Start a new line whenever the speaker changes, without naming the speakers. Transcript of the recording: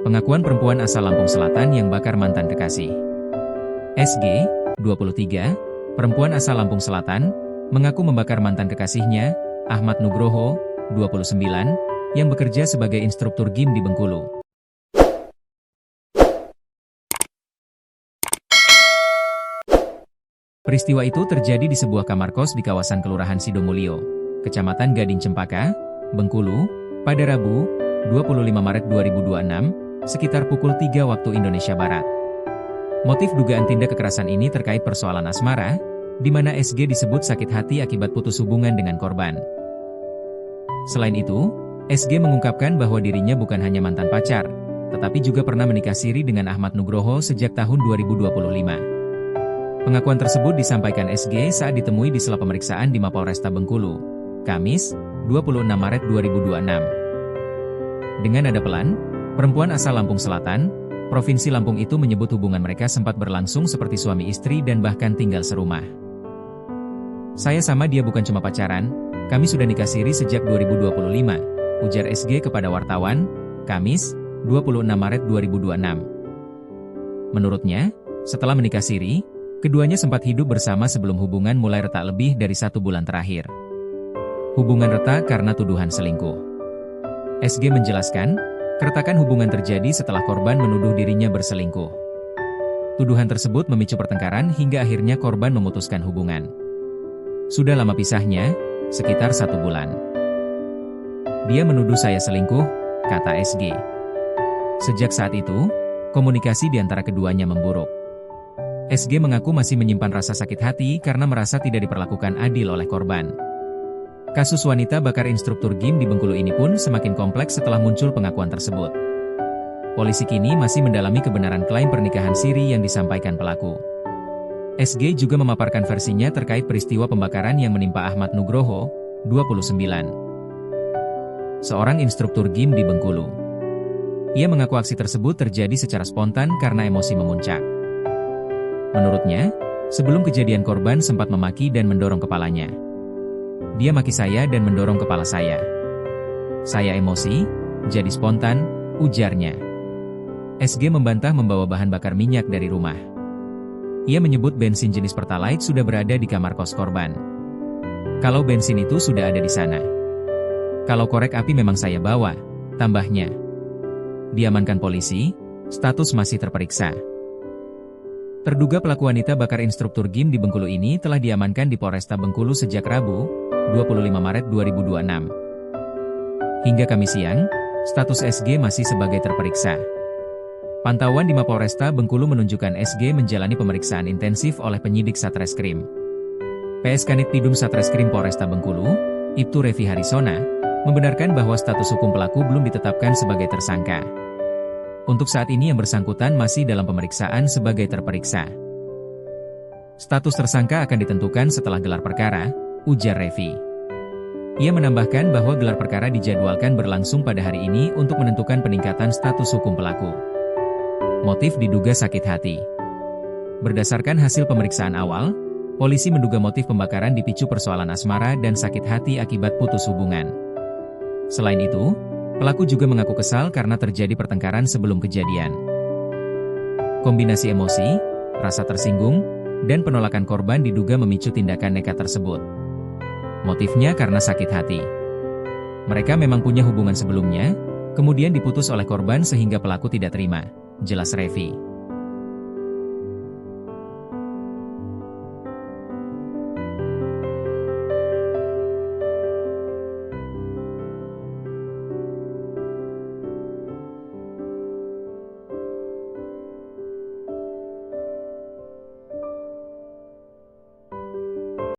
Pengakuan perempuan asal Lampung Selatan yang bakar mantan kekasih. SG, 23, perempuan asal Lampung Selatan, mengaku membakar mantan kekasihnya, Ahmad Nugroho, 29, yang bekerja sebagai instruktur gym di Bengkulu. Peristiwa itu terjadi di sebuah kamar kos di kawasan Kelurahan Sidomulyo, Kecamatan Gading Cempaka, Bengkulu, pada Rabu, 25 Maret 2026, sekitar pukul 3 waktu Indonesia Barat. Motif dugaan tindak kekerasan ini terkait persoalan asmara, di mana SG disebut sakit hati akibat putus hubungan dengan korban. Selain itu, SG mengungkapkan bahwa dirinya bukan hanya mantan pacar, tetapi juga pernah menikah siri dengan Ahmad Nugroho sejak tahun 2025. Pengakuan tersebut disampaikan SG saat ditemui di sela pemeriksaan di Mapolresta Bengkulu, Kamis, 26 Maret 2026. Dengan nada pelan, perempuan asal Lampung Selatan, Provinsi Lampung itu menyebut hubungan mereka sempat berlangsung seperti suami istri dan bahkan tinggal serumah. "Saya sama dia bukan cuma pacaran, kami sudah nikah siri sejak 2025, ujar SG kepada wartawan, Kamis, 26 Maret 2026. Menurutnya, setelah menikah siri, keduanya sempat hidup bersama sebelum hubungan mulai retak lebih dari 1 bulan terakhir. Hubungan retak karena tuduhan selingkuh. SG menjelaskan, keretakan hubungan terjadi setelah korban menuduh dirinya berselingkuh. Tuduhan tersebut memicu pertengkaran hingga akhirnya korban memutuskan hubungan. Sudah lama pisahnya, sekitar 1 bulan. Dia menuduh saya selingkuh, kata SG. Sejak saat itu, komunikasi di antara keduanya memburuk. SG mengaku masih menyimpan rasa sakit hati karena merasa tidak diperlakukan adil oleh korban. Kasus wanita bakar instruktur gym di Bengkulu ini pun semakin kompleks setelah muncul pengakuan tersebut. Polisi kini masih mendalami kebenaran klaim pernikahan siri yang disampaikan pelaku. SG juga memaparkan versinya terkait peristiwa pembakaran yang menimpa Ahmad Nugroho, 29. Seorang instruktur gym di Bengkulu. Ia mengaku aksi tersebut terjadi secara spontan karena emosi memuncak. Menurutnya, sebelum kejadian korban sempat memaki dan mendorong kepalanya. "Dia maki saya dan mendorong kepala saya. Saya emosi, jadi spontan," ujarnya. SG membantah membawa bahan bakar minyak dari rumah. Ia menyebut bensin jenis Pertalite sudah berada di kamar kos korban. "Kalau bensin itu sudah ada di sana. Kalau korek api memang saya bawa," tambahnya. Diamankan polisi, status masih terperiksa. Terduga pelaku wanita bakar instruktur gym di Bengkulu ini telah diamankan di Polresta Bengkulu sejak Rabu, 25 Maret 2026. Hingga Kamis siang, status SG masih sebagai terperiksa. Pantauan di Mapolresta Bengkulu menunjukkan SG menjalani pemeriksaan intensif oleh penyidik Satreskrim. PSKnit Pidum Satreskrim Polresta Bengkulu, Ibtu Revi Harisona, membenarkan bahwa status hukum pelaku belum ditetapkan sebagai tersangka. Untuk saat ini yang bersangkutan masih dalam pemeriksaan sebagai terperiksa. Status tersangka akan ditentukan setelah gelar perkara, ujar Revi. Ia menambahkan bahwa gelar perkara dijadwalkan berlangsung pada hari ini untuk menentukan peningkatan status hukum pelaku. Motif diduga sakit hati. Berdasarkan hasil pemeriksaan awal, polisi menduga motif pembakaran dipicu persoalan asmara dan sakit hati akibat putus hubungan. Selain itu, pelaku juga mengaku kesal karena terjadi pertengkaran sebelum kejadian. Kombinasi emosi, rasa tersinggung, dan penolakan korban diduga memicu tindakan nekat tersebut. Motifnya karena sakit hati. Mereka memang punya hubungan sebelumnya, kemudian diputus oleh korban sehingga pelaku tidak terima, jelas Revi.